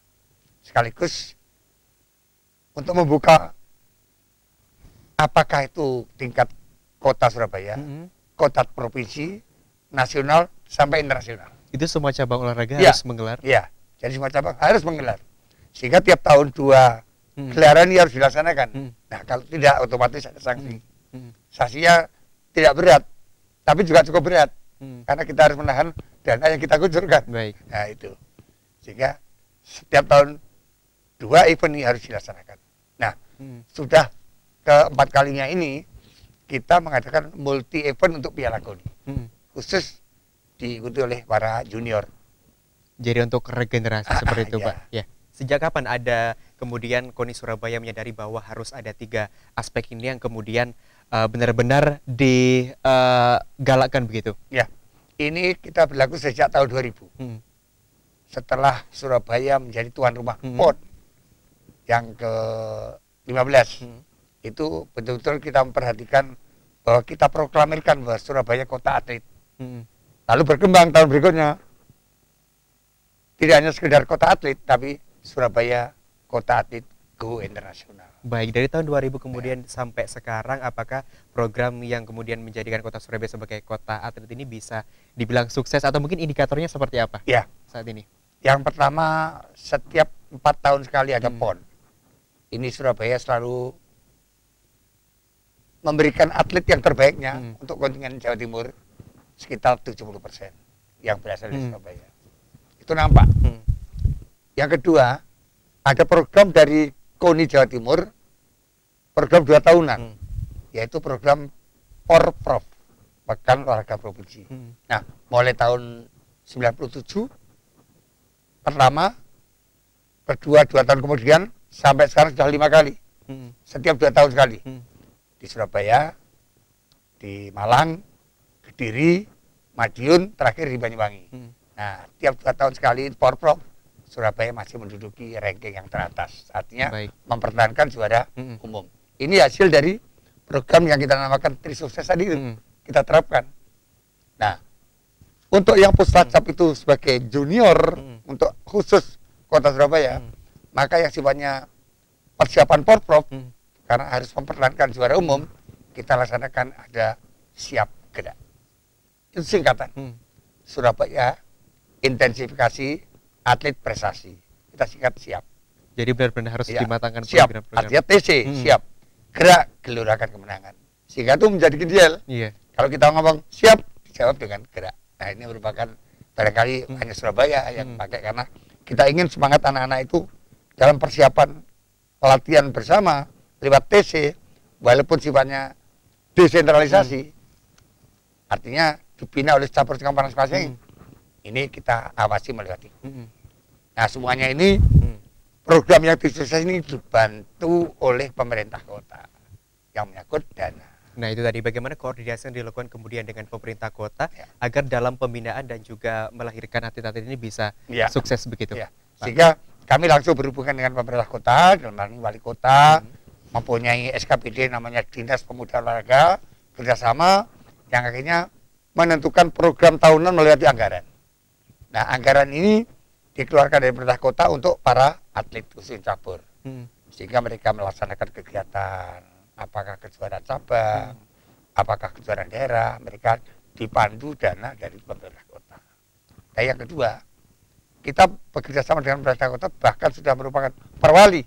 Sekaligus untuk membuka apakah itu tingkat Kota Surabaya, kota provinsi, nasional, sampai internasional. Itu semua cabang olahraga harus menggelar? Iya, jadi semua cabang harus menggelar. Sehingga tiap tahun 2 gelaran ini harus dilaksanakan. Nah, kalau tidak otomatis ada sanksi. Sanksinya tidak berat, tapi juga cukup berat. Karena kita harus menahan dana yang kita kucurkan. Baik. Nah, itu. Sehingga setiap tahun 2 event ini harus dilaksanakan. Nah, sudah keempat kalinya ini kita mengadakan multi event untuk Piala KONI. Khusus diikuti oleh para junior. Jadi untuk regenerasi seperti itu, Pak. Ya. Sejak kapan ada kemudian KONI Surabaya menyadari bahwa harus ada 3 aspek ini yang kemudian benar-benar digalakkan begitu? Ya, ini kita berlaku sejak tahun 2000. Setelah Surabaya menjadi tuan rumah PON yang ke-15, itu betul-betul kita memperhatikan bahwa kita proklamirkan bahwa Surabaya kota atlet. Lalu berkembang tahun berikutnya, tidak hanya sekedar kota atlet, tapi Surabaya kota atlet go internasional. Baik, dari tahun 2000 kemudian sampai sekarang, apakah program yang kemudian menjadikan kota Surabaya sebagai kota atlet ini bisa dibilang sukses atau mungkin indikatornya seperti apa saat ini? Yang pertama, setiap 4 tahun sekali ada PON. Ini Surabaya selalu memberikan atlet yang terbaiknya untuk kontingen Jawa Timur sekitar 70% yang berasal dari Surabaya. Itu nampak. Yang kedua, ada program dari KONI Jawa Timur, program 2 tahunan, yaitu program Porprov, Pekan Olahraga Provinsi. Nah, mulai tahun 97, pertama, kedua 2 tahun kemudian, sampai sekarang sudah 5 kali. Setiap 2 tahun sekali. Di Surabaya, di Malang, Kediri, Madiun, terakhir di Banyuwangi. Nah, tiap 2 tahun sekali Porprov, Surabaya masih menduduki ranking yang teratas. Artinya mempertahankan juara umum. Ini hasil dari program yang kita namakan Tri Sukses tadi kita terapkan. Nah, untuk yang puslacap itu sebagai junior untuk khusus Kota Surabaya, maka yang sifatnya persiapan Porprov karena harus mempertahankan juara umum, kita laksanakan ada siap gerak. Itu singkatan. Surabaya intensifikasi atlet prestasi. Kita singkat siap. Jadi benar-benar harus dimatangkan siap. program-program. Artinya TC siap. Gerak gelurakan kemenangan. Sehingga itu menjadi ideal. Kalau kita ngomong siap, dijawab dengan gerak. Nah, ini merupakan barangkali hanya Surabaya yang pakai, karena kita ingin semangat anak-anak itu dalam persiapan pelatihan bersama lewat TC, walaupun sifatnya desentralisasi, artinya dibina oleh cabur-cabur masing-masing. Ini kita awasi melewati. Nah, semuanya ini program yang sukses ini dibantu oleh pemerintah kota yang menyangkut dana. Nah itu tadi bagaimana koordinasi yang dilakukan kemudian dengan pemerintah kota agar dalam pembinaan dan juga melahirkan atlet-atlet ini bisa sukses begitu. Sehingga kami langsung berhubungan dengan pemerintah kota, dalam hal ini wali kota, mempunyai SKPD namanya Dinas Pemuda Olahraga, kerjasama yang akhirnya menentukan program tahunan melalui anggaran. Nah anggaran ini dikeluarkan dari pemerintah kota untuk para atlet khusus cabur, sehingga mereka melaksanakan kegiatan, apakah kejuaraan cabang, apakah kejuaraan daerah, mereka dipandu dana dari pemerintah kota. Nah yang kedua, kita bekerja sama dengan pemerintah kota, bahkan sudah merupakan perwali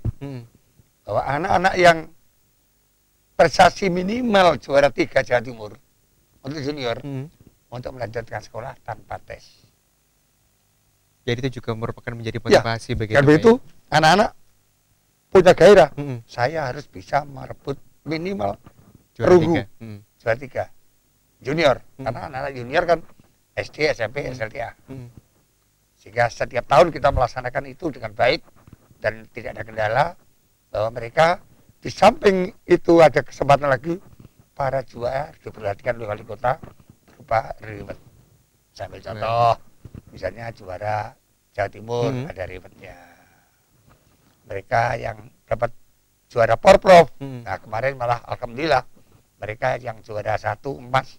bahwa anak-anak yang prestasi minimal juara 3 Jawa Timur untuk junior untuk melanjutkan sekolah tanpa tes. Jadi itu juga merupakan menjadi motivasi begitu. Karena itu anak-anak punya gairah. Saya harus bisa merebut minimal perunggu juara 3 junior. Karena anak-anak junior kan SD, SMP, SLTA. Sehingga setiap tahun kita melaksanakan itu dengan baik dan tidak ada kendala, bahwa mereka di samping itu ada kesempatan lagi para juara diperhatikan oleh wali kota berupa reward. Saya ambil contoh, misalnya juara Jawa Timur ada rewardnya. Mereka yang dapat juara Porprov, nah kemarin malah alhamdulillah mereka yang juara 1 emas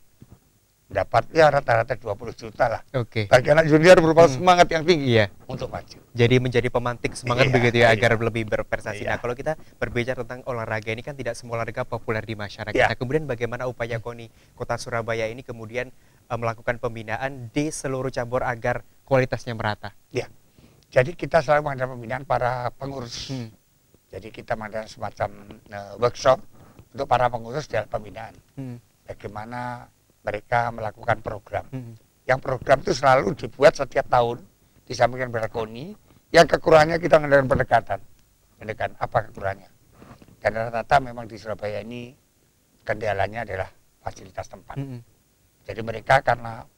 dapatnya rata-rata 20 juta lah. Bagi anak junior merupakan semangat yang tinggi untuk maju. Jadi menjadi pemantik semangat begitu ya agar lebih berprestasi. Nah kalau kita berbicara tentang olahraga ini kan tidak semua olahraga populer di masyarakat. Nah, kemudian bagaimana upaya KONI Kota Surabaya ini kemudian melakukan pembinaan di seluruh cabur agar kualitasnya merata? Ya, jadi kita selalu mengadakan pembinaan para pengurus. Jadi kita mengadakan semacam workshop untuk para pengurus dalam pembinaan. Bagaimana mereka melakukan program. Yang program itu selalu dibuat setiap tahun, disampaikan kepada KONI. Yang kekurangannya kita mengadakan pendekatan. Apa kekurangannya? Dan rata-rata memang di Surabaya ini kendalanya adalah fasilitas tempat. Jadi mereka karena